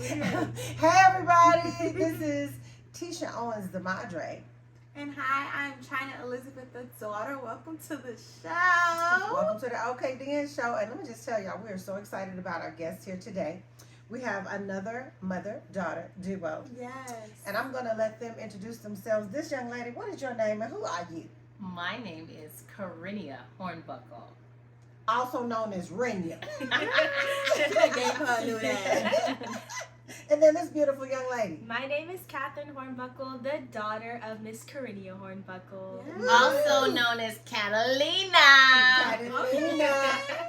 Hey everybody, this is Titia Owens, the Madre. And hi, I'm Chyna Elizabeth, the daughter. Welcome to the show. Welcome to the OK Den show. And let me just tell y'all, we are so excited about our guest here today. We have another mother-daughter duo. Yes. And I'm going to let them introduce themselves. This young lady, what is your name and who are you? My name is Corinnia Hornbuckle. Also known as Renya. I gave her a new name. And then this beautiful young lady. My name is Catherine Hornbuckle, the daughter of Miss Corinnia Hornbuckle. Yes. Also known as Catalina. Catalina.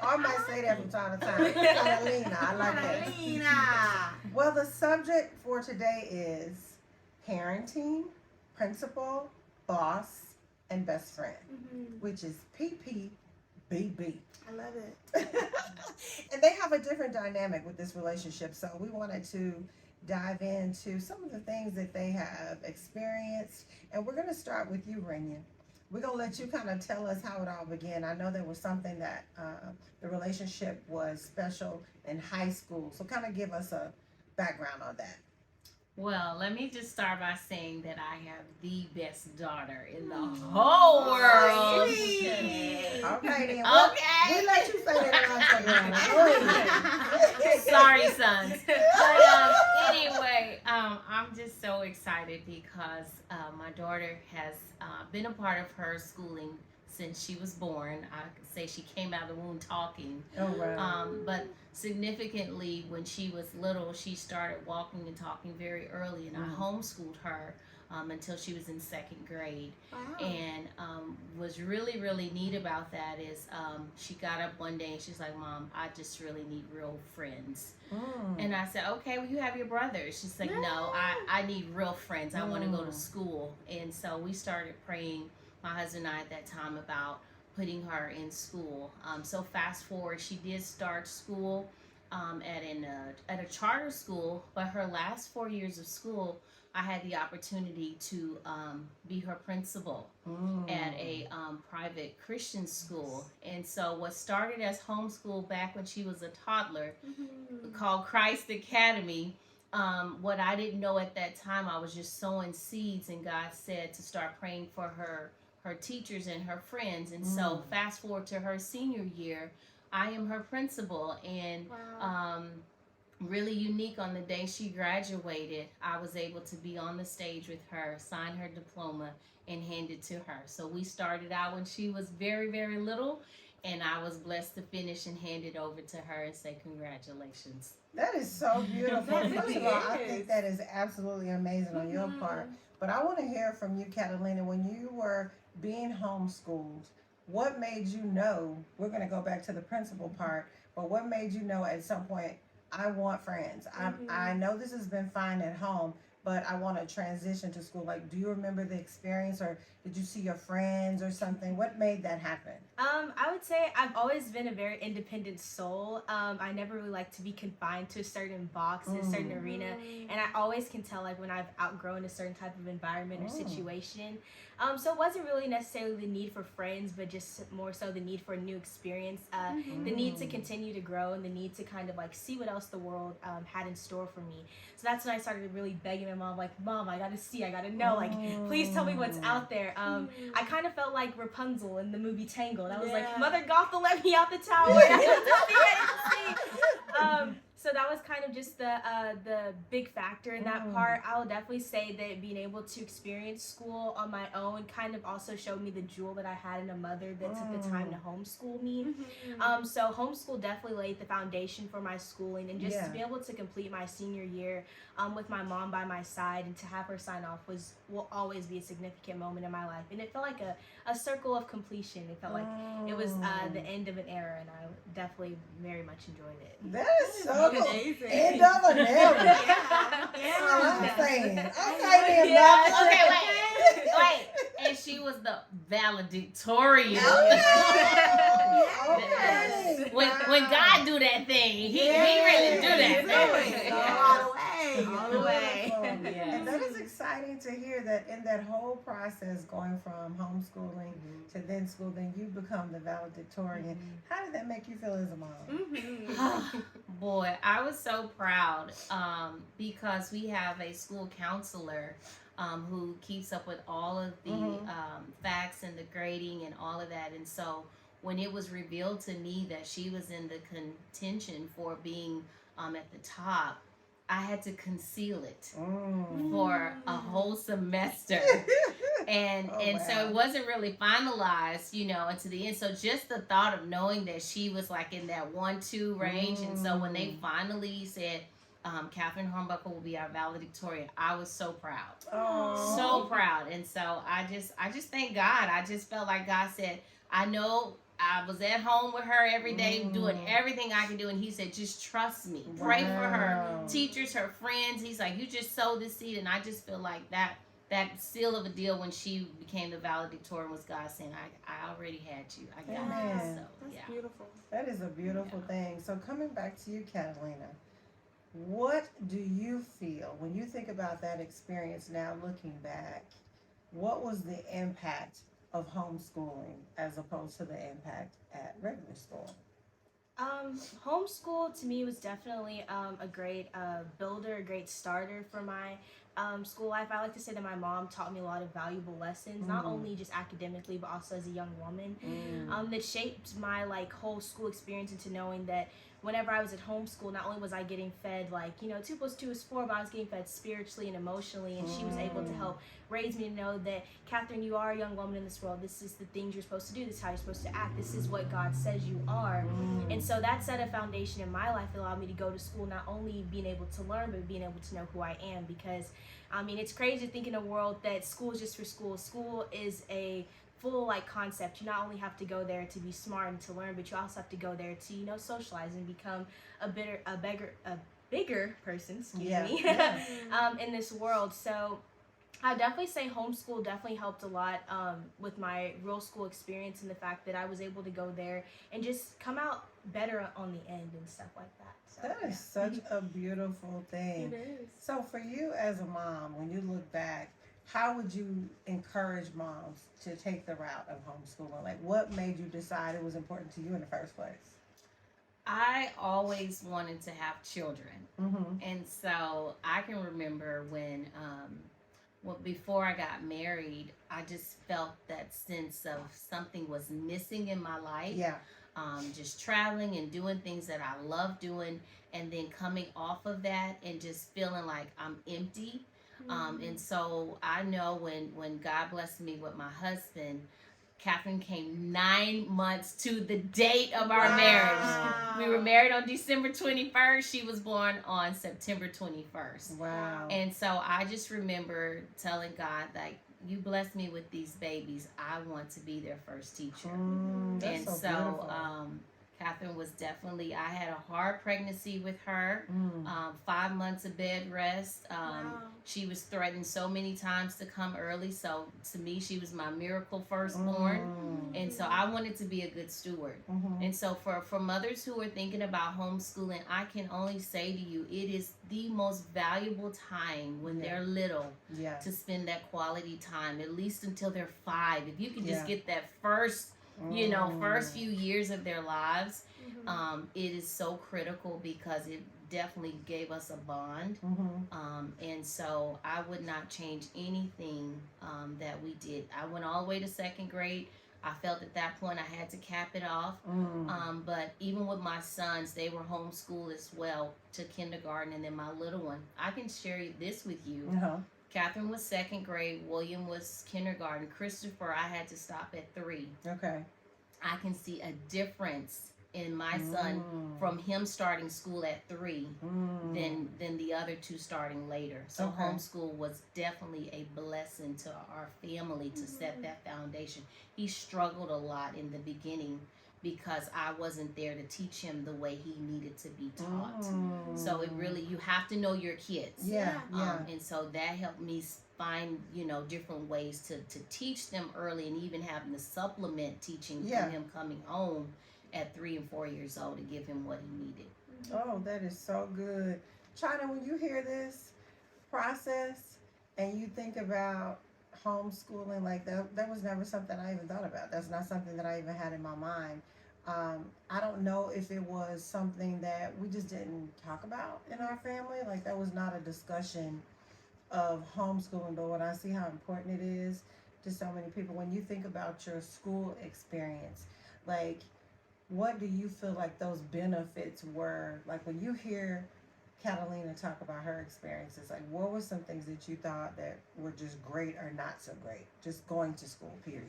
I might say that from time to time. Catalina. I like that. Catalina. Well, the subject for today is parenting, principal, boss, and best friend, which is PPBB. I love it. And they have a different dynamic with this relationship. So we wanted to dive into some of the things that they have experienced. And we're going to start with you, Renya. We're going to let you kind of tell us how it all began. I know there was something that the relationship was special in high school. So kind of give us a background on that. Well, let me just start by saying that I have the best daughter in the whole world. Okay, then. Okay. We let you say that on. Sorry, sons. But anyway, I'm just so excited because my daughter has been a part of her schooling since she was born. I could say she came out of the womb talking. Oh, wow. But significantly, when she was little, she started walking and talking very early, and I homeschooled her until she was in second grade. Wow. And was really, really neat about that is she got up one day and she's like, "Mom, I just really need real friends." And I said, "Okay, well, you have your brothers." She's like, "No, I need real friends. I want to go to school." And so we started praying, my husband and I at that time, about putting her in school. So fast forward, she did start school at a charter school, but her last 4 years of school, I had the opportunity to be her principal at a private Christian school. And so what started as homeschool back when she was a toddler, called Christ Academy, what I didn't know at that time, I was just sowing seeds, and God said to start praying for her teachers and her friends. And so fast forward to her senior year, I am her principal. And really unique, on the day she graduated, I was able to be on the stage with her, sign her diploma, and hand it to her. So we started out when she was very, very little, and I was blessed to finish and hand it over to her and say congratulations. That is so beautiful. That First really of all, I is. think that is absolutely amazing on your part. But I want to hear from you, Catalina, when you were being homeschooled, what made you know, we're going to go back to the principal part, but what made you know at some point, I want friends. I know this has been fine at home, but I want to transition to school. Like, do you remember the experience, or did you see your friends or something? What made that happen? I would say I've always been a very independent soul. I never really like to be confined to a certain box, a certain arena, and I always can tell like when I've outgrown a certain type of environment or situation. So it wasn't really necessarily the need for friends, but just more so the need for a new experience, the need to continue to grow, and the need to kind of like see what else the world had in store for me. So that's when I started really begging my mom, like, "Mom, I gotta see, I gotta know, like, please tell me what's out there." I kind of felt like Rapunzel in the movie Tangled. I was like, "Mother Gothel, let me out the tower." So that was kind of just the big factor in that part. I will definitely say that being able to experience school on my own kind of also showed me the jewel that I had in a mother that took the time to homeschool me. So homeschool definitely laid the foundation for my schooling, and just to be able to complete my senior year with my mom by my side and to have her sign off will always be a significant moment in my life. And it felt like a circle of completion. It felt like it was the end of an era, and I definitely very much enjoyed it. That is so cool. amazing. End of an era. Yeah. I'm saying. Okay, then, Bobby. Okay, wait. And she was the valedictorian. Okay. When God do that thing, he really do that thing. All the way. way. All the way. Beautiful. Yes. And that is exciting to hear that in that whole process, going from homeschooling to then school, then you become the valedictorian. How did that make you feel as a mom? Boy, I was so proud because we have a school counselor who keeps up with all of the facts and the grading and all of that. And so when it was revealed to me that she was in the contention for being at the top, I had to conceal it for a whole semester. And so it wasn't really finalized, until the end. So just the thought of knowing that she was like in that 1-2 range. And so when they finally said, Catherine Hornbuckle will be our valedictorian, I was so proud. Oh. So proud. And so I just thank God. I just felt like God said, I know I was at home with her every day doing everything I can do. And he said, just trust me. Pray for her teachers, her friends. He's like, you just sow this seed. And I just feel like that seal of a deal when she became the valedictorian was God saying, I already had you. I got you. So, That's beautiful. That is a beautiful thing. So coming back to you, Catalina, what do you feel when you think about that experience now looking back? What was the impact of homeschooling as opposed to the impact at regular school? Homeschool to me was definitely a great builder, a great starter for my school life. I like to say that my mom taught me a lot of valuable lessons, not only just academically, but also as a young woman. That shaped my whole school experience into knowing that whenever I was at homeschool, not only was I getting fed 2 + 2 is 4, but I was getting fed spiritually and emotionally, and she was able to help raise me to know that, Catherine, you are a young woman in this world. This is the things you're supposed to do. This is how you're supposed to act. This is what God says you are. And so that set a foundation in my life that allowed me to go to school, not only being able to learn, but being able to know who I am. Because, it's crazy to think in a world that school is just for school. School is a full concept. You not only have to go there to be smart and to learn, but you also have to go there to socialize and become a bigger person, excuse me, in this world. So I definitely say homeschool definitely helped a lot with my real school experience, and the fact that I was able to go there and just come out better on the end and stuff like that. So, that is such a beautiful thing. It is. So for you as a mom, when you look back, how would you encourage moms to take the route of homeschooling? What made you decide it was important to you in the first place? I always wanted to have children. And so I can remember when before I got married, I just felt that sense of something was missing in my life. Yeah. Just traveling and doing things that I love doing, and then coming off of that and just feeling like I'm empty. And so I know when God blessed me with my husband, Catherine came 9 months to the date of our marriage. We were married on December 21st. She was born on September 21st. Wow. And so I just remember telling God, you blessed me with these babies. I want to be their first teacher. That's And so beautiful. Catherine was definitely, I had a hard pregnancy with her, 5 months of bed rest. She was threatened so many times to come early. So to me, she was my miracle firstborn. And so I wanted to be a good steward. And so for mothers who are thinking about homeschooling, I can only say to you, it is the most valuable time when they're little to spend that quality time, at least until they're 5. If you can just get that first few years of their lives, it is so critical because it definitely gave us a bond. And so I would not change anything that we did. I went all the way to 2nd grade. I felt at that point I had to cap it off. But even with my sons, they were homeschooled as well to kindergarten, and then my little one, I can share this with you. Catherine was 2nd grade. William was kindergarten. Christopher, I had to stop at 3. Okay. I can see a difference in my son from him starting school at 3 than the other 2 starting later. So homeschool was definitely a blessing to our family to set that foundation. He struggled a lot in the beginning because I wasn't there to teach him the way he needed to be taught. So it really, you have to know your kids. And so that helped me find, different ways to teach them early, and even having to supplement teaching from him coming home at 3 and 4 years old to give him what he needed. Oh, that is so good. Chyna, when you hear this process and you think about homeschooling, like that was never something I even thought about. That's not something that I even had in my mind. I don't know if it was something that we just didn't talk about in our family. Like that was not a discussion of homeschooling, but when I see how important it is to so many people, when you think about your school experience, like what do you feel like those benefits were? Like when you hear Catalina talk about her experiences, like what were some things that you thought that were just great or not so great? Just going to school, period.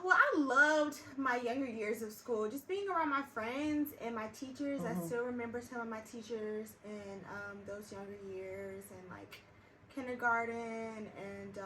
Well, I loved my younger years of school, just being around my friends and my teachers. I still remember some of my teachers in those younger years, and like kindergarten and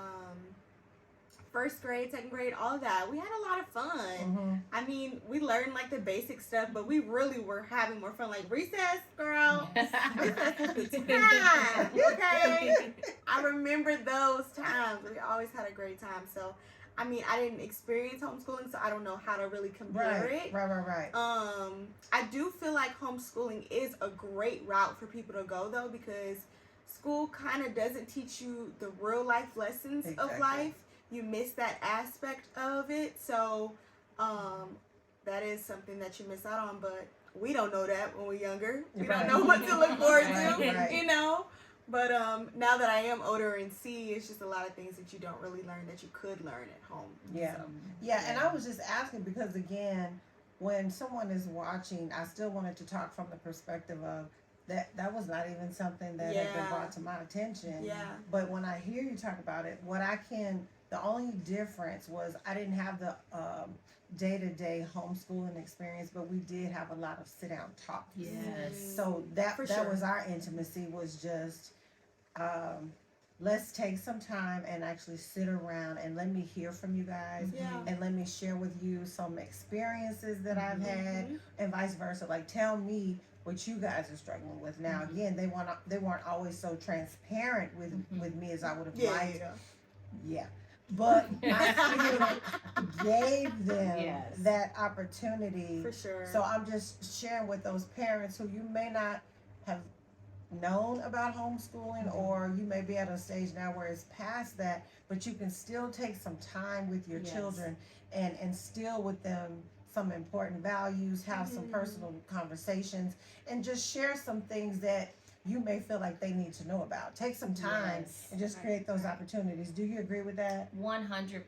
first grade, second grade, all of that. We had a lot of fun. I mean, we learned like the basic stuff, but we really were having more fun. Like recess, girl. Recess was the time. Okay. I remember those times. We always had a great time. So, I mean, I didn't experience homeschooling, so I don't know how to really compare it. Right. I do feel like homeschooling is a great route for people to go, though, because school kind of doesn't teach you the real life lessons of life. You miss that aspect of it. So that is something that you miss out on, but we don't know that when we're younger. We don't know what to look forward to, you know? But now that I am older and see, it's just a lot of things that you don't really learn that you could learn at home. Yeah. So. Yeah, and I was just asking because, again, when someone is watching, I still wanted to talk from the perspective of that was not even something that had been brought to my attention. Yeah. But when I hear you talk about it, the only difference was I didn't have the day-to-day homeschooling experience, but we did have a lot of sit-down talks. Yes. So that was our intimacy, was just let's take some time and actually sit around and let me hear from you guys and let me share with you some experiences that I've had and vice versa. Like tell me what you guys are struggling with. Now again, they weren't always so transparent with me as I would have liked. Yeah. But I still gave them that opportunity. For sure. So I'm just sharing with those parents who you may not have known about homeschooling, or you may be at a stage now where it's past that, but you can still take some time with your children and instill with them some important values, have some personal conversations, and just share some things that you may feel like they need to know about. Take some time and just create those opportunities. Do you agree with that? 100%.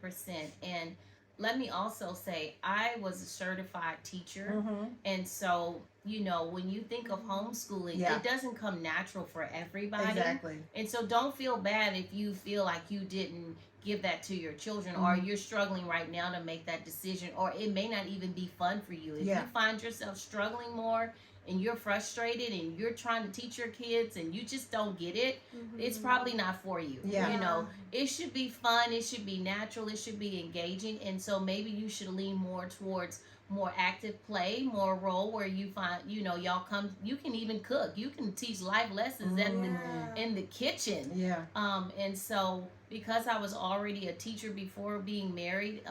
And let me also say, I was a certified teacher. And so, you know, when you think of homeschooling, it doesn't come natural for everybody. Exactly. And so don't feel bad if you feel like you didn't give that to your children, or you're struggling right now to make that decision, or it may not even be fun for you. If you find yourself struggling more and you're frustrated and you're trying to teach your kids and you just don't get it, it's probably not for you. You know, it should be fun, it should be natural, it should be engaging. And so maybe you should lean more towards more active play, more role where you find, you know, y'all come, you can even cook, you can teach life lessons in the kitchen. And so because I was already a teacher before being married,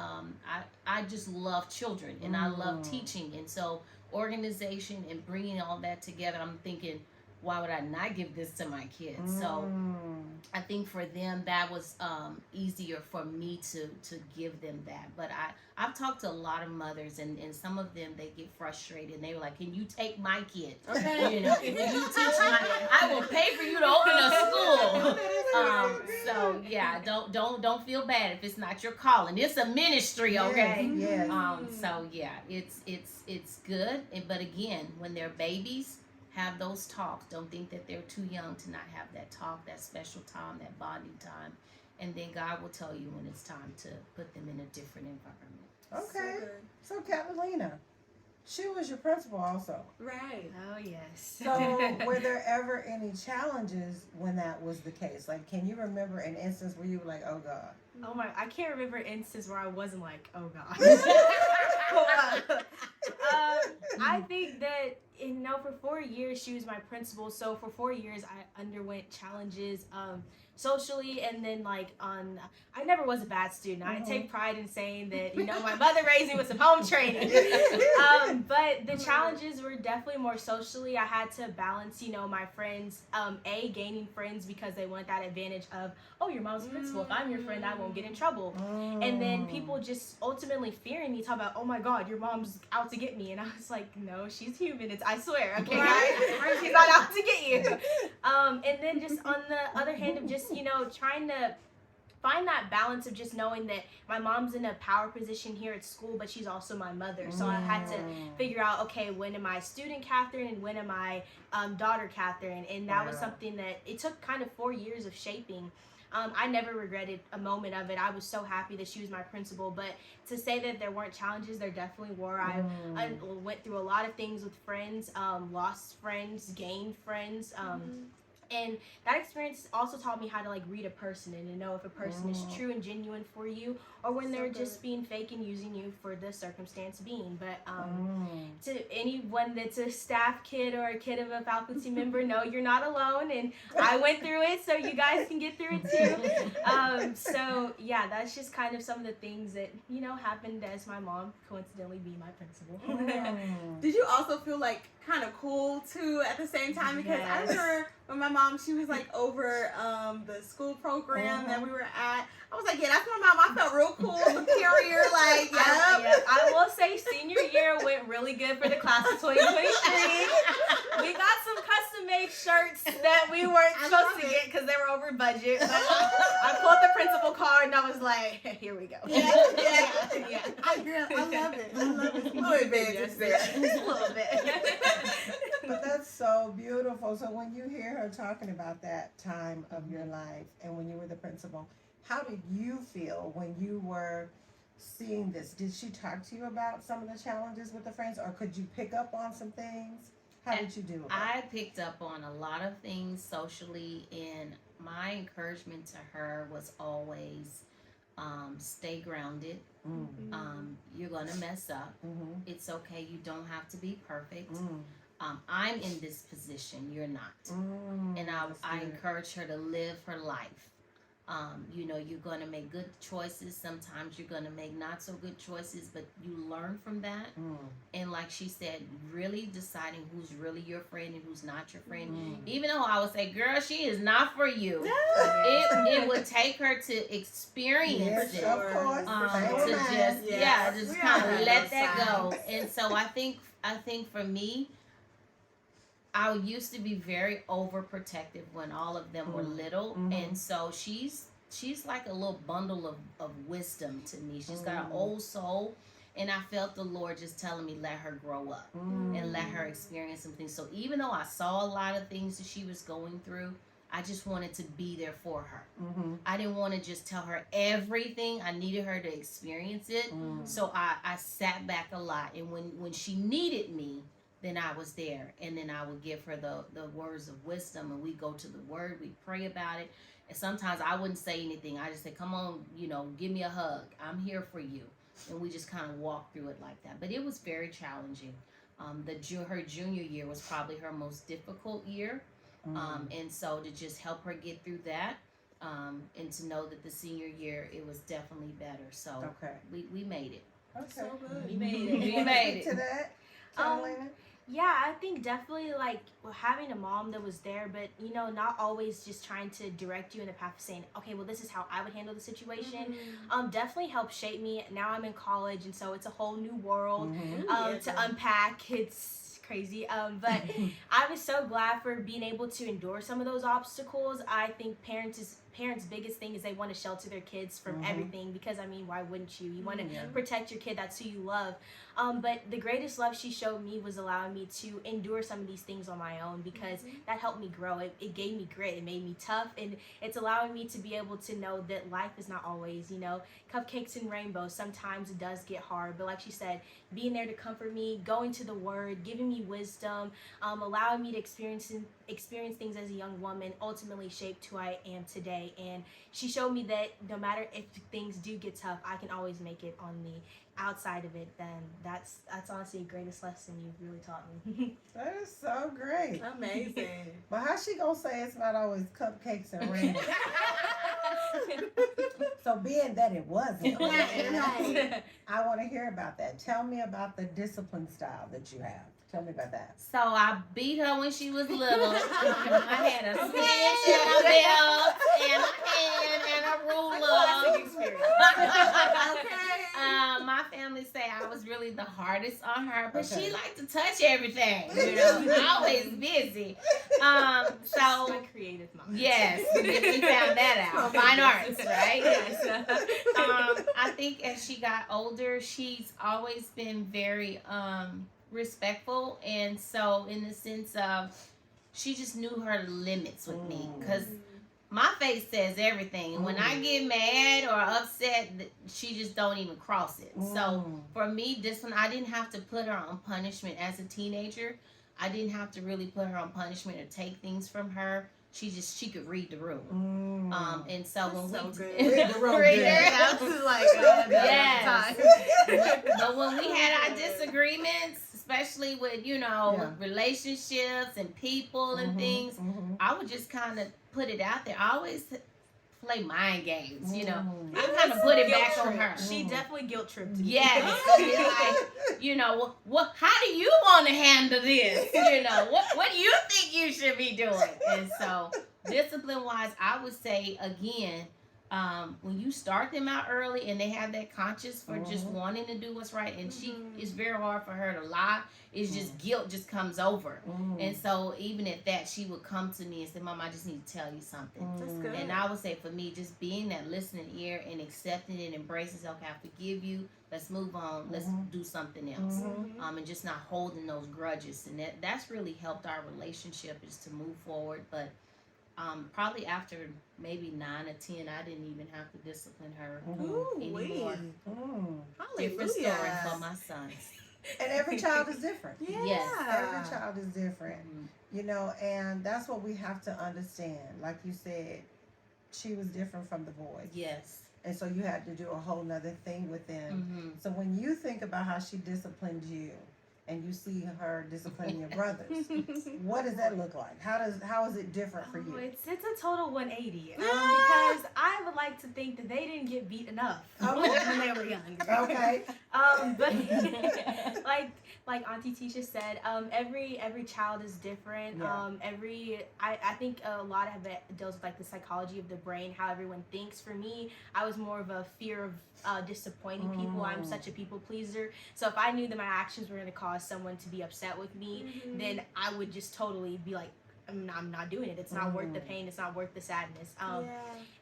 I just love children and I love teaching. And so organization and bringing all that together, I'm thinking, why would I not give this to my kids? So I think for them that was easier for me to give them that. But I've talked to a lot of mothers, and some of them, they get frustrated and they were like, can you take my kid? You know, can you teach I will pay for you to open a school. So yeah, don't feel bad if it's not your calling. It's a ministry, okay? So yeah, it's good. But again, when they're babies, have those talks. Don't think that they're too young to not have that talk, that special time, that bonding time. And then God will tell you when it's time to put them in a different environment. Okay. So Catalina, she was your principal also. Right. Oh, yes. So were there ever any challenges when that was the case? Like, can you remember an instance where you were like, oh God? Oh my, I can't remember an instance where I wasn't like, oh gosh. I think that, for 4 years she was my principal. So for 4 years I underwent challenges socially, and then I never was a bad student. I take pride in saying that, my mother raised me with some home training. But the challenges were definitely more socially. I had to balance, my friends, gaining friends because they want that advantage of, oh, your mom's principal. If I'm your friend, I won't get in trouble. And then people just ultimately fearing me, talk about, oh my God, your mom's out to get me. And I was like, no, she's human. I swear, okay, guys, she's not out to get you. And then just on the other hand of just, trying to find that balance of just knowing that my mom's in a power position here at school, but she's also my mother. So I had to figure out, okay, when am I student Catherine and when am I daughter Catherine? And that was something that it took kind of 4 years of shaping. I never regretted a moment of it. I was so happy that she was my principal. But to say that there weren't challenges, there definitely were. I went through a lot of things with friends, lost friends, gained friends. And that experience also taught me how to read a person and to know if a person is true and genuine for you, or when they're just being fake and using you for the circumstance being. But to anyone that's a staff kid or a kid of a faculty member, no, you're not alone, and I went through it, so you guys can get through it too. So yeah, that's just kind of some of the things that happened as my mom coincidentally being my principal. Did you also feel kind of cool too at the same time? Because I remember when my mom, she was over the school program that we were at. I was like, yeah, that's my mom. I felt real cool, superior, I will say senior year went really good for the class of 2023. We got some custom made shirts that we weren't supposed to get because they were over budget. But I pulled the principal card and I was like, here we go. Yeah. I love it. I love it. A little advantage there. A little bit. But that's so beautiful. So when you hear her talking about that time of your life and when you were the principal, how did you feel when you were seeing this? Did she talk to you about some of the challenges with the friends, or could you pick up on some things? How did you do it? I picked up on a lot of things socially, and my encouragement to her was always stay grounded. You're gonna mess up. It's okay. You don't have to be perfect. I'm in this position. You're not. And I encourage her to live her life. You're going to make good choices. Sometimes you're going to make not so good choices, but you learn from that. And like she said, really deciding who's really your friend and who's not your friend. Even though I would say, girl, she is not for you. It would take her to experience it. Of course. To just kind of let that go. And so I think for me, I used to be very overprotective when all of them were little, and so she's like a little bundle of wisdom to me. She's got an old soul, and I felt the Lord just telling me, let her grow up and let her experience some things. So even though I saw a lot of things that she was going through, I just wanted to be there for her. I didn't want to just tell her everything. I needed her to experience it. So I sat back a lot, and when she needed me, then I was there, and then I would give her the words of wisdom, and we go to the word, we pray about it, and sometimes I wouldn't say anything. I just say, come on, give me a hug. I'm here for you, and we just kind of walk through it like that. But it was very challenging. Her junior year was probably her most difficult year, and so to just help her get through that, and to know that the senior year, it was definitely better. So we made it. Okay. So good. We made it. We made it. To that, Catalina? Yeah, I think definitely having a mom that was there, but not always just trying to direct you in the path of saying, okay, well, this is how I would handle the situation. Definitely helped shape me. Now I'm in college, and so it's a whole new world to unpack. It's crazy. But I was so glad for being able to endure some of those obstacles. I think parents' biggest thing is they want to shelter their kids from everything, because why wouldn't you? You want to protect your kid. That's who you love. But the greatest love she showed me was allowing me to endure some of these things on my own, because that helped me grow. It gave me grit. It made me tough, and it's allowing me to be able to know that life is not always, cupcakes and rainbows. Sometimes it does get hard, but like she said, being there to comfort me, going to the word, giving me wisdom, allowing me to experience experienced things as a young woman ultimately shaped who I am today. And she showed me that no matter if things do get tough, I can always make it on the outside of it. Then that's honestly the greatest lesson you've really taught me. That is so great. Amazing. But how she gonna say it's not always cupcakes and rings? So being that it wasn't, Right. I want to hear about that. Tell me about the discipline style that you have. Tell me about that. So I beat her when she was little. I had a cinch and a belt and a pen and a ruler. Experience. My family say I was really the hardest on her, but Okay. she liked to touch everything. You know, always busy. So My creative mind. yes, we found that out. Fine arts, right? Yes. I think as she got older, she's always been very respectful, and so in the sense of she just knew her limits with me, because my face says everything, and when I get mad or upset, she just don't even cross it. So for me, this one, I didn't have to put her on punishment as a teenager. I didn't have to really put her on punishment or take things from her. She could read the room. And so when so we good. Read the room Read good. it. That was like, Yes. But when we had our disagreements, especially with, with relationships and people and things, I would just kind of put it out there. I always play mind games, I kind of put it back on her. She definitely guilt tripped me. Yes. Like, what? How do you want to handle this? What do you think you should be doing? And so, discipline-wise, I would say again, when you start them out early and they have that conscience for just wanting to do what's right, and it's very hard for her to lie. It's just guilt just comes over, and so even at that, she would come to me and say, "Mom, I just need to tell you something." That's good. And I would say for me, just being that listening ear and accepting it, embracing, okay, I forgive you. Let's move on. Let's do something else. And just not holding those grudges, and that's really helped our relationship is to move forward. But probably after maybe 9 or 10, I didn't even have to discipline her anymore. Different story for my sons. And every child is different. Yeah. Yes. Every child is different. And that's what we have to understand. Like you said, she was different from the boys. Yes. And so you had to do a whole nother thing with them. So when you think about how she disciplined you and you see her disciplining your brothers, what does that look like? How is it different for you? It's a total 180. Because I would like to think that they didn't get beat enough when they were young. Okay. But like Auntie Titia said, every child is different. Yeah. I think a lot of it deals with like the psychology of the brain, how everyone thinks. For me, I was more of a fear of disappointing people. I'm such a people pleaser. So if I knew that my actions were going to cause someone to be upset with me, then I would just totally be like, I'm not doing it. It's not worth the pain. It's not worth the sadness.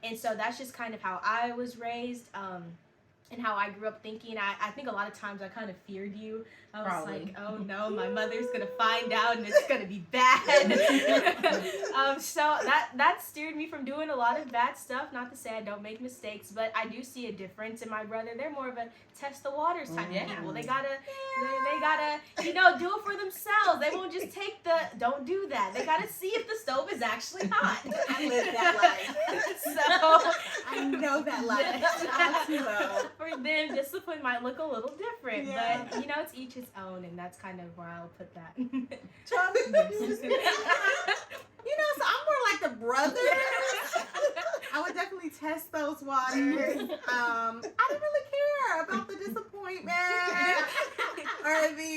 And so that's just kind of how I was raised. And how I grew up thinking. I think a lot of times I kind of feared you. I was like, oh no, my mother's gonna find out and it's gonna be bad. So that steered me from doing a lot of bad stuff. Not to say I don't make mistakes, but I do see a difference in my brother. They're more of a test the waters type of people. They gotta do it for themselves. They won't just don't do that. They gotta see if the stove is actually hot. I live that life. So I know that life. For them, discipline might look a little different, but it's each his own, and that's kind of where I'll put that. So I'm more like the brother. I would definitely test those waters. I didn't really care about the disappointment or the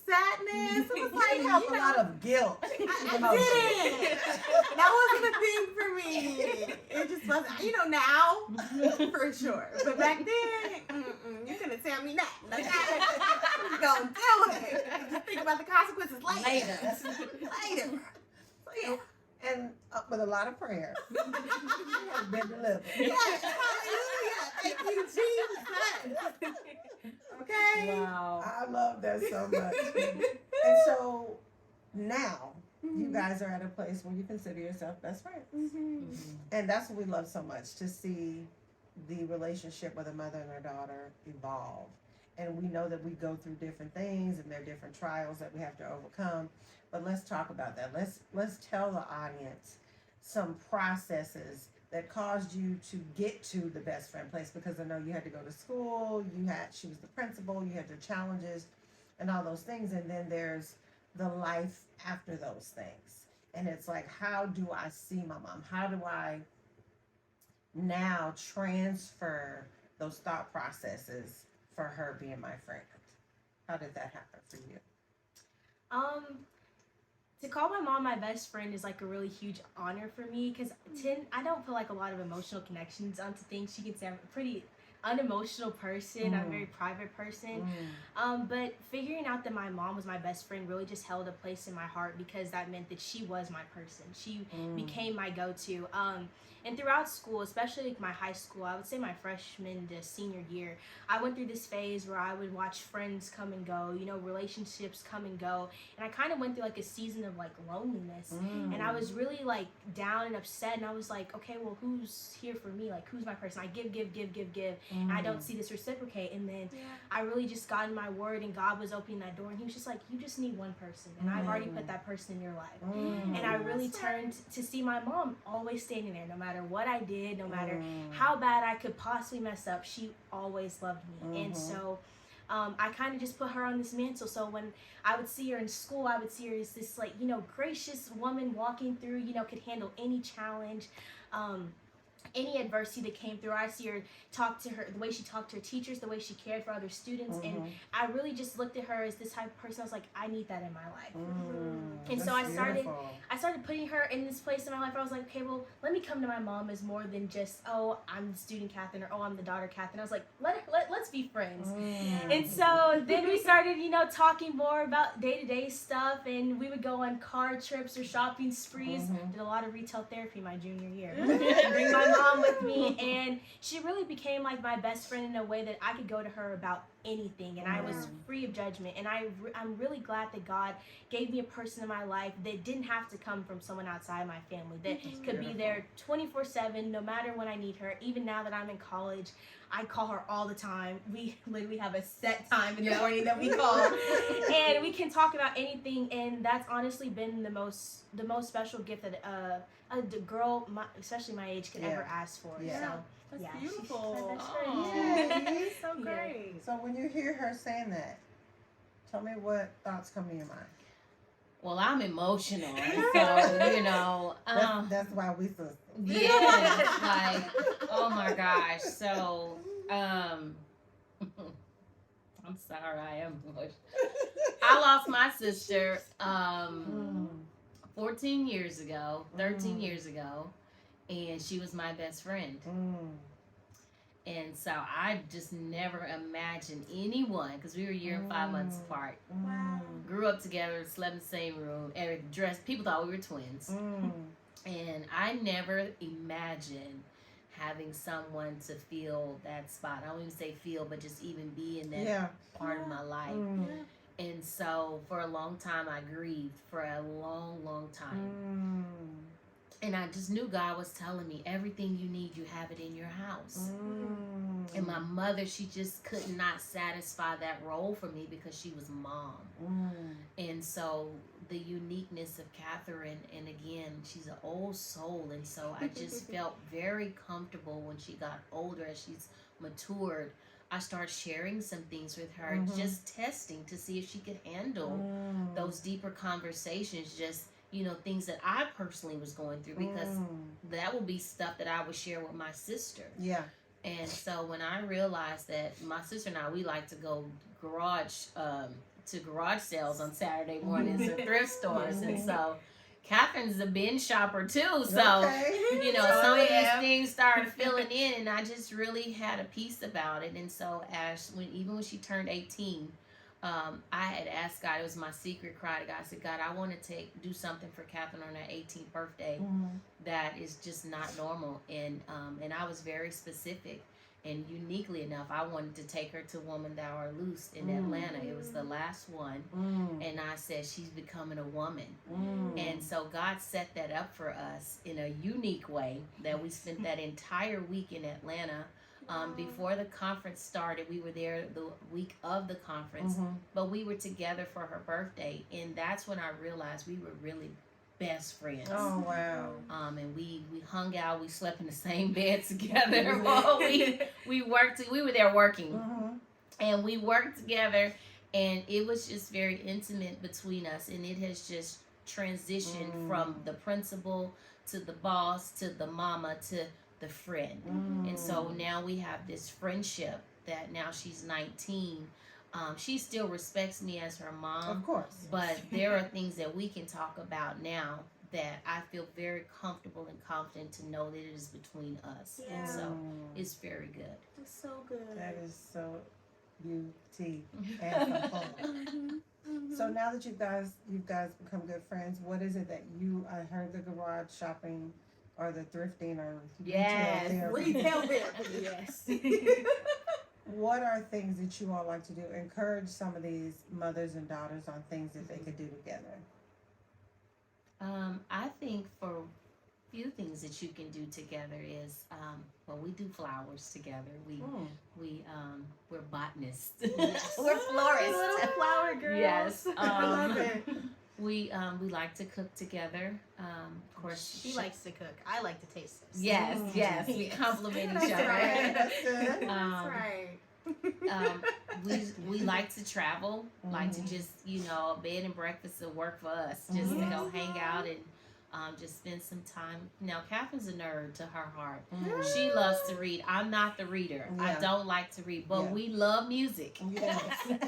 sadness. It was like You have a lot of guilt. I didn't. That wasn't a thing for me. It just wasn't. Now, for sure. But back then, you're gonna tell me that. Okay? I'm gonna do it. Just think about the consequences later. So, yeah. And with a lot of prayer. You have been delivered. Yes, hallelujah. Thank you, Jesus. Okay? Wow. I love that so much. And so now you guys are at a place where you consider yourself best friends. And that's what we love so much, to see the relationship with a mother and her daughter evolve. and we know that we go through different things and there are different trials that we have to overcome. But let's talk about that. Let's tell the audience some processes that caused you to get to the best friend place, because I know you had to go to school, she was the principal, you had your challenges and all those things, and then there's the life after those things. And it's like, how do I see my mom? How do I now transfer those thought processes for her being my friend? How did that happen for you? Um, to call my mom my best friend is like a really huge honor for me, because I don't feel like a lot of emotional connections onto things. She can say I'm a pretty unemotional person. I'm a very private person. But figuring out that my mom was my best friend really just held a place in my heart, because that meant that she was my person. She became my go-to. And throughout school, especially like my high school, I would say my freshman to senior year, I went through this phase where I would watch friends come and go, relationships come and go. And I kind of went through like a season of like loneliness. And I was really like down and upset. And I was like, okay, well, who's here for me? Like, who's my person? I give. And I don't see this reciprocate. And then I really just got in my word, and God was opening that door. And he was just like, you just need one person. And I've already put that person in your life. And I really turned to see my mom always standing there, no matter what I did, no matter how bad I could possibly mess up, she always loved me. And so I kind of just put her on this mantle. So when I would see her in school, I would see her as this like, gracious woman walking through, could handle any challenge. Any adversity that came through. I see her talk to her, the way she talked to her teachers, the way she cared for other students. And I really just looked at her as this type of person. I was like, I need that in my life. And so I started putting her in this place in my life where I was like, okay, well, let me come to my mom as more than just, oh, I'm the student Catherine, or oh, I'm the daughter Catherine. I was like, let's be friends. And so then we started, talking more about day-to-day stuff, and we would go on car trips or shopping sprees. Did a lot of retail therapy my junior year. Bring my mom with me, and she really became like my best friend in a way that I could go to her about anything, and I was free of judgment. And I'm really glad that God gave me a person in my life that didn't have to come from someone outside my family, that could be there 24/7, no matter when I need her. Even now that I'm in college, I call her all the time. We literally have a set time in the morning that we call, and we can talk about anything. And that's honestly been the most special gift that a girl, especially my age, could ever ask for. So that's beautiful. She's my best friend. So great. So when you hear her saying that, tell me what thoughts come to your mind. Well, I'm emotional, so that's why we sisters. Yeah, like, oh my gosh. So, I'm sorry, I am emotional. I lost my sister 14 years ago, 13 years ago, and she was my best friend. And so I just never imagined anyone, because we were a year and 5 months apart. Grew up together, slept in the same room, dressed. People thought we were twins. And I never imagined having someone to fill that spot. I don't even say feel, but just even be in that part of my life. And so for a long time, I grieved for a long, long time. And I just knew God was telling me, everything you need, you have it in your house. And my mother, she just could not satisfy that role for me, because she was mom. And so the uniqueness of Catherine, and again, she's an old soul. And so I just felt very comfortable when she got older, as she's matured. I started sharing some things with her, just testing to see if she could handle those deeper conversations, just things that I personally was going through, because that will be stuff that I would share with my sister. And so when I realized that my sister and I, we like to go garage sales on Saturday mornings or thrift stores. And so Catherine's a bin shopper too. So, some of these things started filling in, and I just really had a peace about it. And so even when she turned 18, I had asked God, it was my secret cry to God. I said, God, I want to do something for Catherine on her 18th birthday that is just not normal. And I was very specific. And uniquely enough, I wanted to take her to Woman Thou Art Loosed in Atlanta. It was the last one. And I said, she's becoming a woman. And so God set that up for us in a unique way, that we spent that entire week in Atlanta Before the conference started, we were there the week of the conference, but we were together for her birthday, and that's when I realized we were really best friends. Oh wow. And we hung out, we slept in the same bed together. Well, we worked. We were there working, and we worked together, and it was just very intimate between us, and it has just transitioned from the principal to the boss to the mama to the friend. And so now we have this friendship that now she's 19. She still respects me as her mom, Of course. but there are things that we can talk about now that I feel very comfortable and confident to know that it is between us. Yeah. And so it's very good. It's so good. That is so beauty and So now that you guys become good friends, what is it that I heard the garage shopping or the thrifting or Yes. Retail therapy. Yes. What are things that you all like to do? Encourage some of these mothers and daughters on things that they could do together. I think for a few things that you can do together is, we do flowers together. We're botanists. Yes. We're florists. Little flower girls. Yes. I love it. We like to cook together. Of course, She likes to cook. I like to taste this. Yes, yes. We Yes. compliment That's each other. right. That's good. That's right. We like to travel, like to just a bed and breakfast will work for us. Just to go hang out and just spend some time. Now, Catherine's a nerd to her heart. She loves to read. I'm not the reader. I Yeah. don't like to read, but Yeah. we love music. Yes.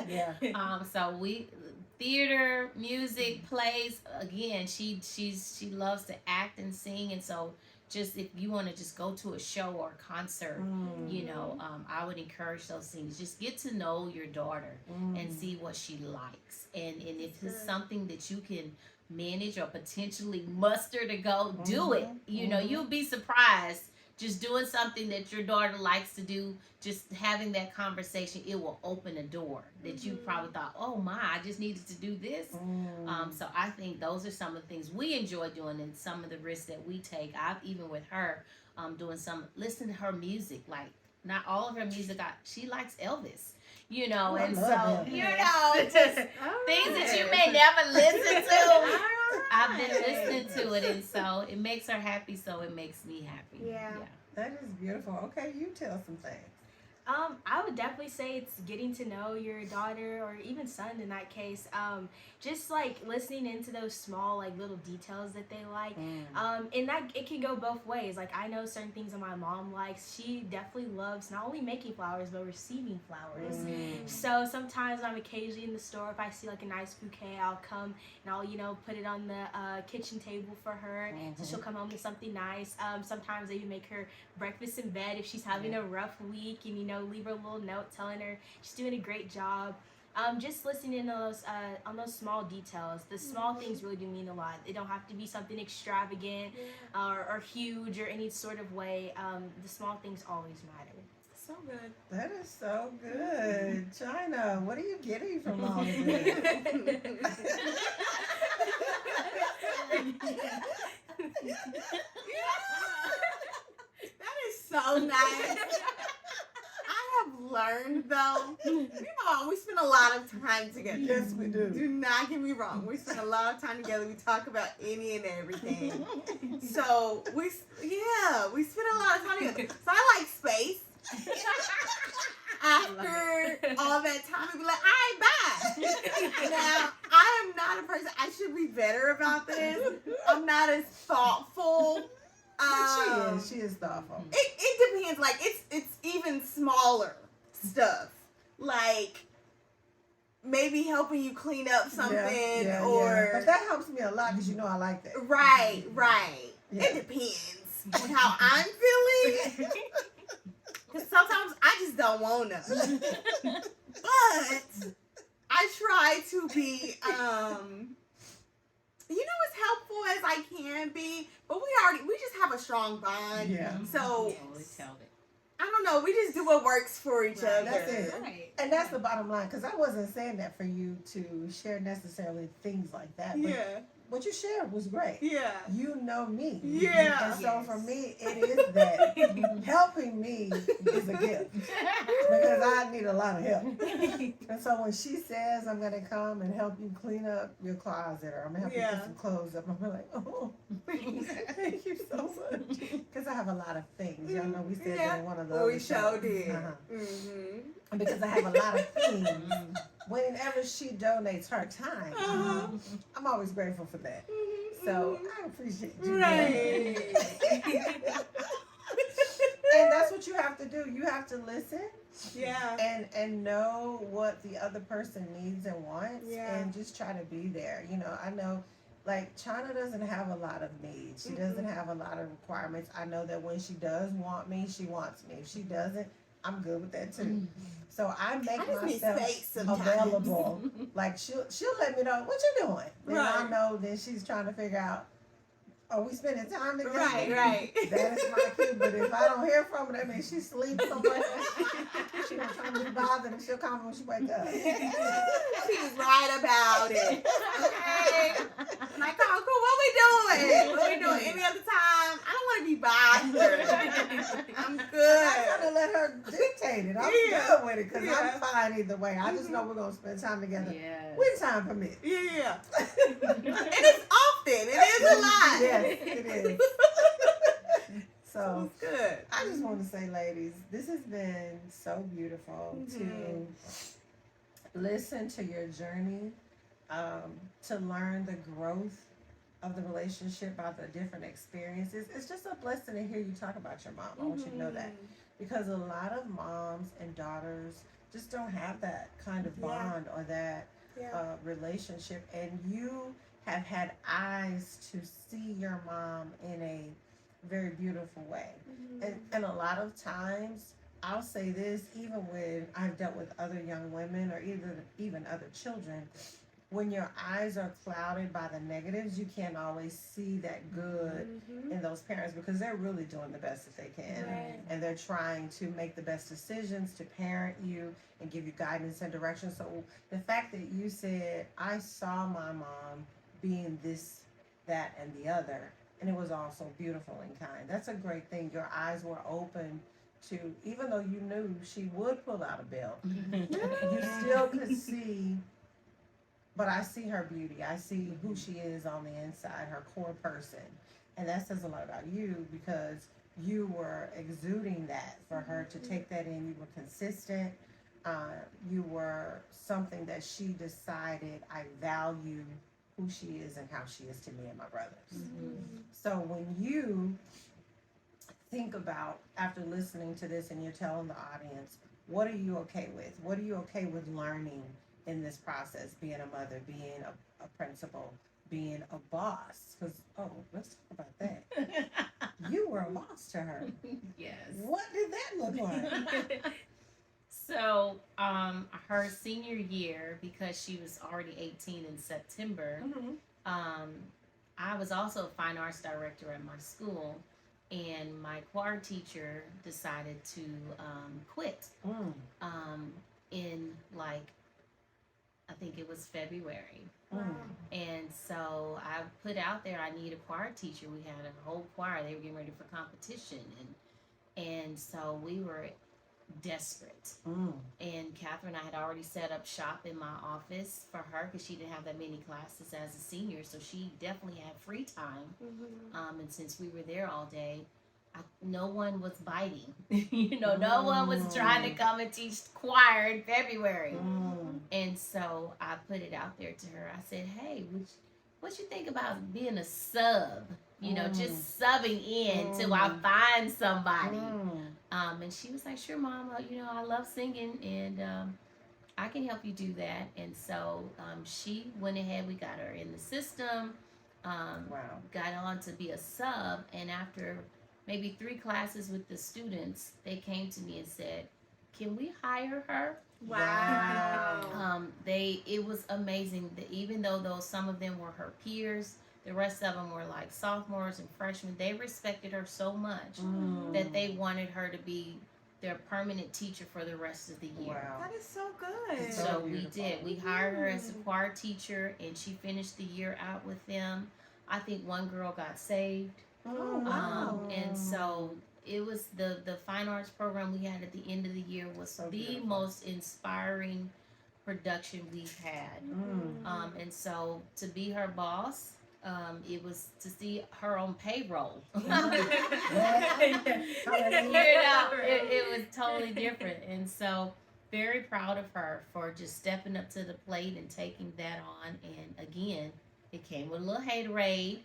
Yeah. So we theater, music, plays. Again, she loves to act and sing, and so just if you want to just go to a show or a concert, I would encourage those things. Just get to know your daughter and see what she likes, and if it's something that you can manage or potentially muster to go, do it. You'll be surprised. Just doing something that your daughter likes to do, just having that conversation, it will open a door that you probably thought, oh my, I just needed to do this. So I think those are some of the things we enjoy doing and some of the risks that we take. I've even with her listen to her music, like not all of her music. She likes Elvis, and so, just things that you may never listen to. I've been listening to it, and so it makes her happy, so it makes me happy. Yeah. That is beautiful. Okay, you tell some things. I would definitely say it's getting to know your daughter or even son in that case. Just like listening into those small like little details that they like. And that it can go both ways. Like I know certain things that my mom likes. She definitely loves not only making flowers but receiving flowers. So sometimes I'm occasionally in the store, if I see like a nice bouquet, I'll come and I'll put it on the kitchen table for her. So she'll come home with something nice. Sometimes I even make her breakfast in bed if she's having a rough week, and leave her a little note telling her she's doing a great job. Just listening in on those small details. The small things really do mean a lot. They don't have to be something extravagant or huge or any sort of way. The small things always matter. So good. That is so good. Chyna, what are you getting from all of this? That is so nice. I have learned though. We spend a lot of time together. Yes, we do. Do not get me wrong. We spend a lot of time together. We talk about any and everything. So we spend a lot of time together. So I like space. After all that time, we'd be like, all right, bye. Now, I am not a person, I should be better about this. I'm not as thoughtful. She is thoughtful. It depends. Like, it's even smaller stuff. Like, maybe helping you clean up something or... But that helps me a lot because I like that. Right. Yeah. It depends on how I'm feeling. Because sometimes I just don't want to. But I try to be, as helpful as I can be. But we just have a strong bond. Yeah. So, Tell it. I don't know. We just do what works for each other. That's it. Right. And that's the bottom line, because I wasn't saying that for you to share necessarily things like that. But Yeah. what you shared was great. Yeah. You know me. Yeah. And so for me, it is that helping me is a gift because I need a lot of help. And so when she says, I'm going to come and help you clean up your closet or I'm going to help you put some clothes up, I'm like, oh, thank you so much. Because I have a lot of things. Y'all know we said that in one of the we sure did. And because I have a lot of things, whenever she donates her time, I'm always grateful for that. So I appreciate you. Right. And that's what you have to do. You have to listen. Yeah. And know what the other person needs and wants. Yeah. And just try to be there. You know, I know like Chyna doesn't have a lot of needs. She doesn't have a lot of requirements. I know that when she does want me, she wants me. If she doesn't, I'm good with that too. So I make myself available. Like she'll let me know what you doing. Then I know that she's trying to figure out, are we spending time together? Right. That is my cue. But if I don't hear from her, that means she sleeps somewhere. She don't try to be bothered and she'll call me when she wake up. She's right about it. Okay. I'm like, oh, cool. What we doing? Any other time? I don't want to be bothered. I'm good. I kind of let her dictate it. I'm good with it because I'm fine either way. I just know we're going to spend time together when time permits. Yeah. And it's often. It is a lot. Yes, it is. So it's good. I just want to say, ladies, this has been so beautiful to listen to your journey, to learn the growth of the relationship, about the different experiences. It's just a blessing to hear you talk about your mom. I want you to know that. Because a lot of moms and daughters just don't have that kind of bond or that relationship. And you have had eyes to see your mom in a very beautiful way. And a lot of times, I'll say this, even when I've dealt with other young women or even other children, when your eyes are clouded by the negatives, you can't always see that good in those parents because they're really doing the best that they can. And they're trying to make the best decisions to parent you and give you guidance and direction. So the fact that you said, I saw my mom being this, that, and the other, and it was also beautiful and kind. That's a great thing. Your eyes were open to, even though you knew she would pull out a bill, you still could see, but I see her beauty. I see who she is on the inside, her core person. And that says a lot about you because you were exuding that for her to take that in. You were consistent. You were something that she decided, I value who she is and how she is to me and my brothers. So when you think about, after listening to this and you're telling the audience, what are you okay with? What are you okay with learning in this process, being a mother, being a principal, being a boss? Because, let's talk about that. You were a boss to her. Yes. What did that look like? So, her senior year, because she was already 18 in September, I was also a fine arts director at my school, and my choir teacher decided to quit in, like, I think it was February. And so I put out there, I need a choir teacher. We had a whole choir. They were getting ready for competition. And so we were desperate. And Catherine, I had already set up shop in my office for her because she didn't have that many classes as a senior. So she definitely had free time. And since we were there all day, no one was biting. No one was trying to come and teach choir in February. And so I put it out there to her. I said, hey, what you think about being a sub? Just subbing in till I find somebody. And she was like, sure, Mama, I love singing and I can help you do that. And so she went ahead, we got her in the system, got on to be a sub. And after maybe 3 classes with the students, they came to me and said, can we hire her? Wow. It was amazing that even though some of them were her peers, the rest of them were like sophomores and freshmen. They respected her so much that they wanted her to be their permanent teacher for the rest of the year. Wow. That is so good. So So we beautiful. did. We hired her as a choir teacher, and she finished the year out with them. I think one girl got saved. Oh, wow. And so it was the fine arts program we had at the end of the year was So the beautiful. most inspiring production we've had. And so to be her boss, it was to see her on payroll. It was totally different. And so very proud of her for just stepping up to the plate and taking that on. And again, it came with a little haterade,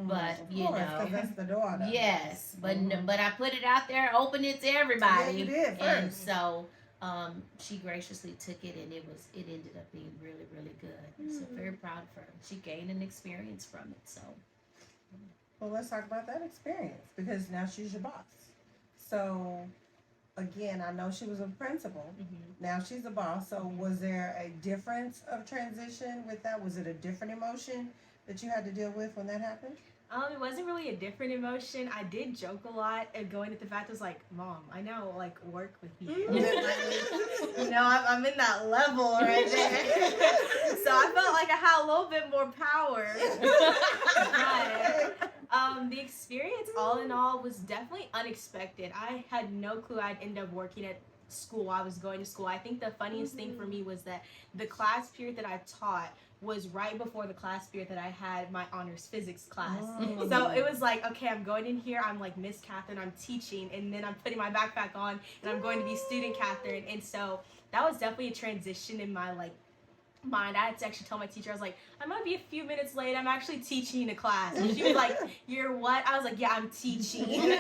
but Of you course, know, 'cause that's the daughter. yes, but but I put it out there, opened it to everybody. Yeah, you did And first. so she graciously took it, and it ended up being really, really good. So very proud of her. She gained an experience from it. So Well, let's talk about that experience because now she's your boss. So, again, I know she was a principal. Now she's a boss. So, was there a difference of transition with that? Was it a different emotion that you had to deal with when that happened? It wasn't really a different emotion. I did joke a lot going at the fact I was like, Mom, I now like work with you. You know, I'm in that level right there. So I felt like I had a little bit more power. But, the experience all in all was definitely unexpected. I had no clue I'd end up working at school while I was going to school. I think the funniest thing for me was that the class period that I taught was right before the class period that I had my honors physics class. So it was like, okay, I'm going in here, I'm like Miss Catherine, I'm teaching, and then I'm putting my backpack on and I'm going to be student Catherine. And so that was definitely a transition in my like mind. I had to actually tell my teacher, I was like, I might be a few minutes late, I'm actually teaching a class. And she was like, you're what? I was like, yeah, I'm teaching.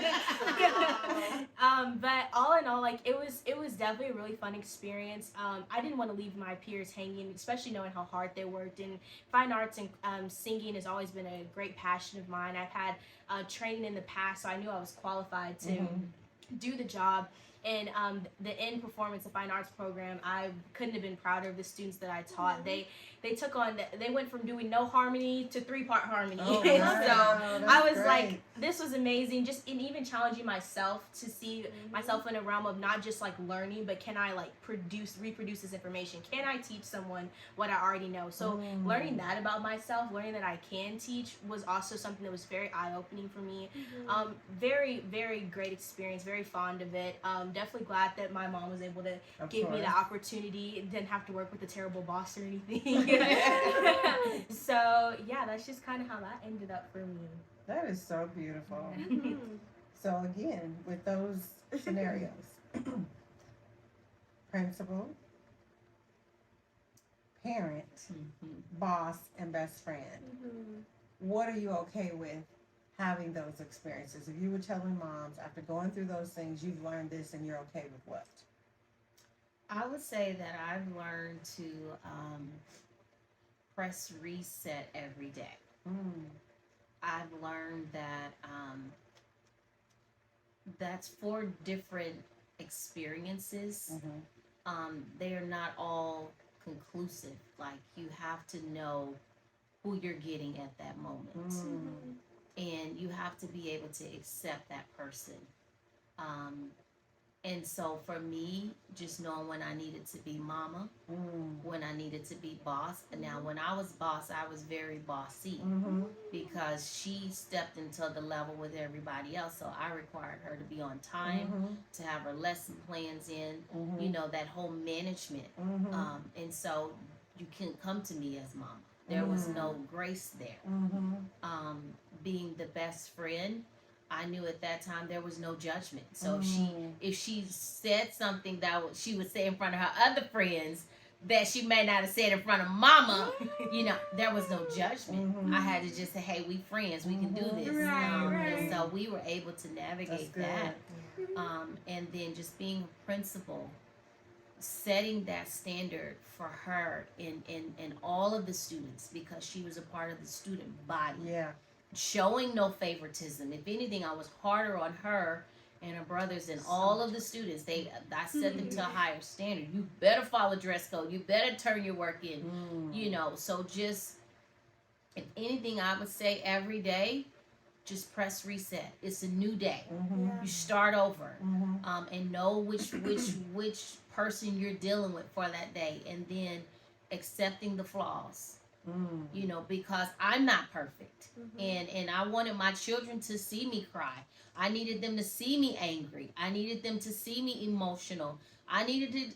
But all in all, like it was definitely a really fun experience. I didn't want to leave my peers hanging, especially knowing how hard they worked. And fine arts and singing has always been a great passion of mine. I've had training in the past, so I knew I was qualified to do the job. And the end performance of fine arts program, I couldn't have been prouder of the students that I taught. They went from doing no harmony to 3-part harmony. Oh, And wow. so That's I was great. like, this was amazing. Just in even challenging myself to see myself in a realm of not just like learning, but can I like reproduce this information? Can I teach someone what I already know? So learning that about myself, learning that I can teach was also something that was very eye-opening for me. Very, very great experience, very fond of it. Definitely glad that my mom was able to give me the opportunity. Didn't have to work with a terrible boss or anything. So yeah, that's just kind of how that ended up for me. That is so beautiful. So again, with those scenarios, principal, parent, boss, and best friend, what are you okay with having those experiences? If you were telling moms after going through those things, you've learned this and you're okay with what? I would say that I've learned to press reset every day. I've learned that that's 4 different experiences. They are not all conclusive. Like you have to know who you're getting at that moment. And you have to be able to accept that person. And so for me, just knowing when I needed to be mama, when I needed to be boss. And now when I was boss, I was very bossy because she stepped into the level with everybody else. So I required her to be on time, to have her lesson plans in, you know, that whole management. And so you can come to me as mama. There was no grace there. Being the best friend, I knew at that time there was no judgment. So if she said something that she would say in front of her other friends that she may not have said in front of mama, you know, there was no judgment. I had to just say, hey, we friends, we can do this. And so we were able to navigate that. And then just being a principal, setting that standard for her and all of the students, because she was a part of the student body. Showing no favoritism. If anything, I was harder on her and her brothers and all of the students. I set them to a higher standard. You better follow dress code. You better turn your work in. You know, so just, if anything, I would say every day, just press reset. It's a new day. Mhm. You start over, Mhm. and know which person you're dealing with for that day, and then accepting the flaws. Mm. You know, because I'm not perfect, Mhm. and I wanted my children to see me cry. I needed them to see me angry. I needed them to see me emotional. I needed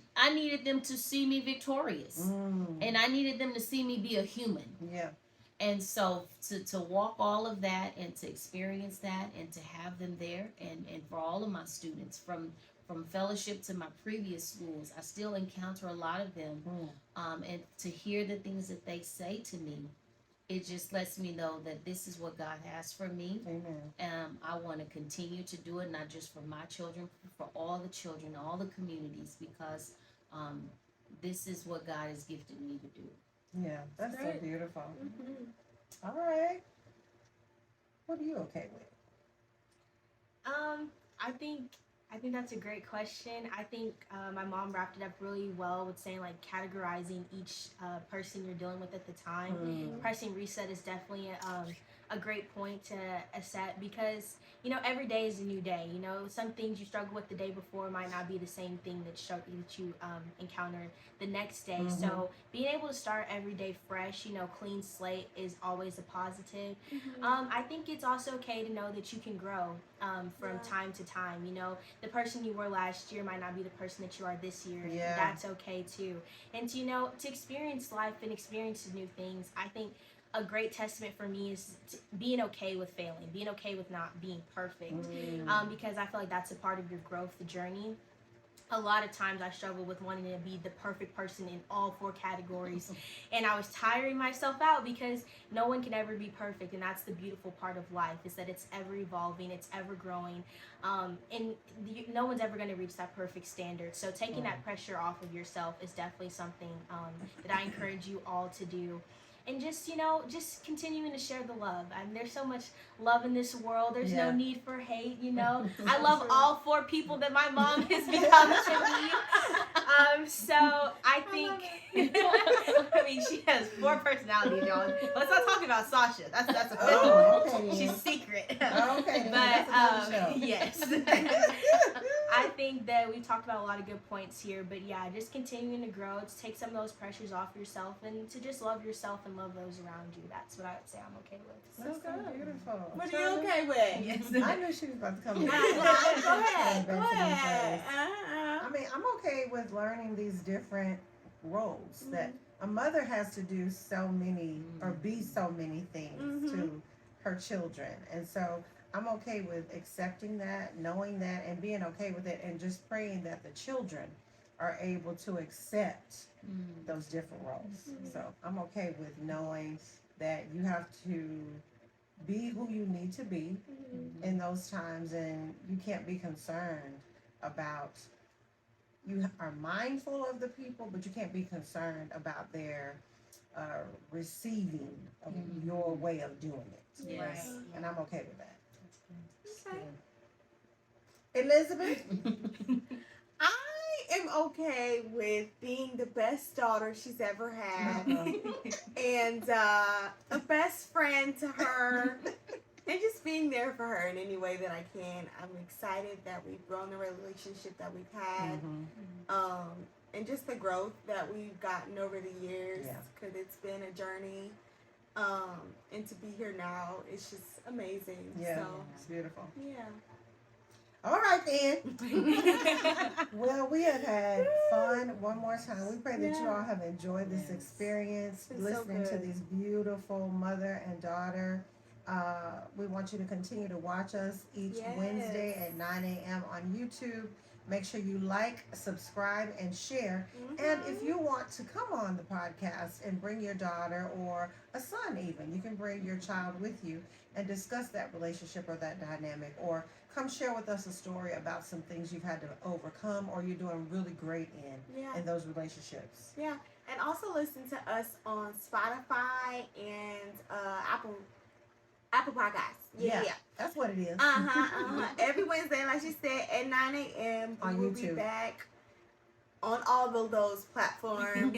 them to see me victorious, Mm. and I needed them to see me be a human. Yeah. And so to walk all of that and to experience that and to have them there, and for all of my students from fellowship to my previous schools, I still encounter a lot of them. Mm. And to hear the things that they say to me, it just lets me know that this is what God has for me. Amen. I want to continue to do it, not just for my children, for all the children, all the communities, because this is what God has gifted me to do. Yeah, that's so Great. beautiful. Mhm. All right. What are you okay with? I think that's a great question. I think my mom wrapped it up really well with saying like categorizing each person you're dealing with at the time. Mm. Pressing reset is definitely a great point to set, because you know every day is a new day. You know, some things you struggle with the day before might not be the same thing that you encounter the next day. Mhm. So being able to start every day fresh, you know, clean slate is always a positive. Mhm. I think it's also okay to know that you can grow from Yeah. time to time. You know, the person you were last year might not be the person that you are this year. Yeah. That's okay too. And to, you know, to experience life and experience new things, I think a great testament for me is being okay with failing, being okay with not being perfect, because I feel like that's a part of your growth, the journey. A lot of times I struggle with wanting to be the perfect person in all four categories, and I was tiring myself out because no one can ever be perfect, and that's the beautiful part of life, is that it's ever evolving, it's ever growing, and no one's ever going to reach that perfect standard. So taking that pressure off of yourself is definitely something that I encourage you all to do. And just, you know, just continuing to share the love. I mean, there's so much love in this world. There's no need for hate, you know. I love all four people that my mom has become to me. So I think, I mean, she has four personalities, y'all. Let's not talk about Sasha. That's a fifth Oh, one. okay, She's then. secret. Okay, then. But That's another show. yes. I think that we've talked about a lot of good points here, but yeah, just continuing to grow, to take some of those pressures off yourself, and to just love yourself and love those around you. That's what I would say I'm okay with. That's so beautiful. What are you okay with? Yes. I knew she was about to come in. Go ahead. Back Go to me ahead. first. I mean, I'm okay with learning these different roles that a mother has to do so many or be so many things to her children. And so I'm okay with accepting that, knowing that, and being okay with it, and just praying that the children are able to accept those different roles. So I'm okay with knowing that you have to be who you need to be in those times, and you can't be concerned about, you are mindful of the people, but you can't be concerned about their receiving of your way of doing it. Yes. Right. And I'm okay with that. Okay. Elizabeth? I am okay with being the best daughter she's ever had, and a best friend to her, and just being there for her in any way that I can. I'm excited that we've grown the relationship that we've had, and just the growth that we've gotten over the years, because it's been a journey. And to be here now, it's just amazing. Yeah, So, it's beautiful. yeah. All right, then. Well, we have had fun one more time. We pray that you all have enjoyed this experience, It's been so listening to good. these beautiful mother and daughter. We want you to continue to watch us each Wednesday at 9 a.m. on YouTube. Make sure you like, subscribe, and share. And if you want to come on the podcast and bring your daughter or a son even, you can bring your child with you and discuss that relationship or that dynamic, or come share with us a story about some things you've had to overcome or you're doing really great in those relationships. Yeah, and also listen to us on Spotify and Apple Podcasts. Yeah. That's what it is. Every Wednesday, like she said, at 9 a.m. On we will YouTube. be back on all of those platforms.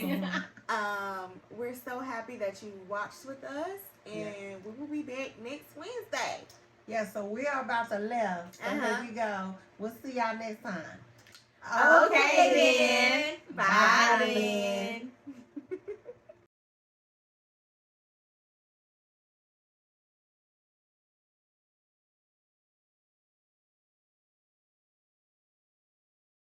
We're so happy that you watched with us, and we will be back next Wednesday. Yeah, so we are about to left. So here we go. We'll see y'all next time. Okay then. Bye then.